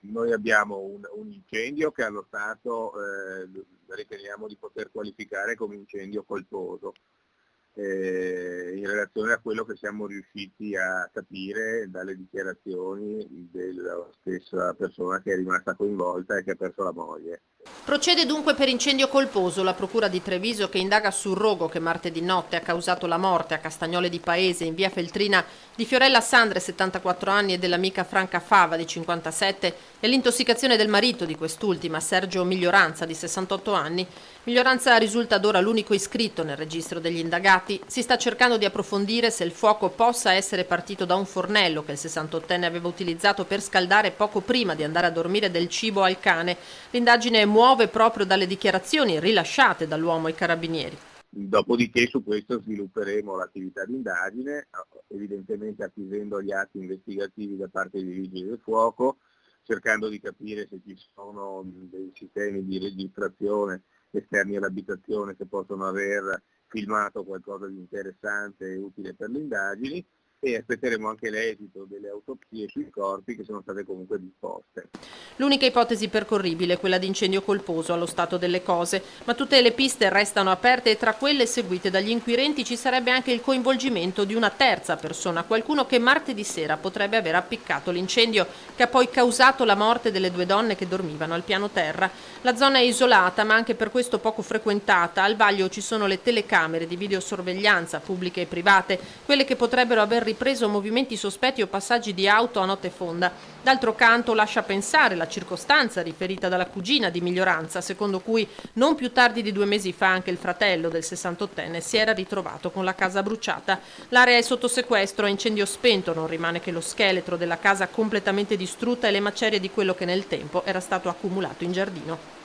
Noi abbiamo un incendio che allo Stato riteniamo di poter qualificare come incendio colposo. In relazione a quello che siamo riusciti a capire dalle dichiarazioni della stessa persona che è rimasta coinvolta e che ha perso la moglie. Procede dunque per incendio colposo la Procura di Treviso, che indaga sul rogo che martedì notte ha causato la morte a Castagnole di Paese, in via Feltrina, di Fiorella Sandre, 74 anni, e dell'amica Franca Fava, di 57, e l'intossicazione del marito di quest'ultima, Sergio Miglioranza, di 68 anni. Miglioranza risulta ad ora l'unico iscritto nel registro degli indagati. Si sta cercando di approfondire se il fuoco possa essere partito da un fornello che il 68enne aveva utilizzato per scaldare poco prima di andare a dormire del cibo al cane. L'indagine muove proprio dalle dichiarazioni rilasciate dall'uomo ai carabinieri. Dopodiché su questo svilupperemo l'attività di indagine, evidentemente acquisendo gli atti investigativi da parte dei vigili del fuoco, cercando di capire se ci sono dei sistemi di registrazione esterni all'abitazione che possono aver filmato qualcosa di interessante e utile per le indagini, e aspetteremo anche l'esito delle autopsie sui corpi che sono state comunque disposte. L'unica ipotesi percorribile è quella di incendio colposo allo stato delle cose, ma tutte le piste restano aperte e tra quelle seguite dagli inquirenti ci sarebbe anche il coinvolgimento di una terza persona, qualcuno che martedì sera potrebbe aver appiccato l'incendio che ha poi causato la morte delle due donne che dormivano al piano terra. La zona è isolata ma anche per questo poco frequentata. Al vaglio ci sono le telecamere di videosorveglianza pubbliche e private, quelle che potrebbero aver ripreso movimenti sospetti o passaggi di auto a notte fonda. D'altro canto lascia pensare la circostanza riferita dalla cugina di Miglioranza, secondo cui non più tardi di 2 mesi fa anche il fratello del 68enne si era ritrovato con la casa bruciata. L'area è sotto sequestro, a incendio spento, non rimane che lo scheletro della casa completamente distrutta e le macerie di quello che nel tempo era stato accumulato in giardino.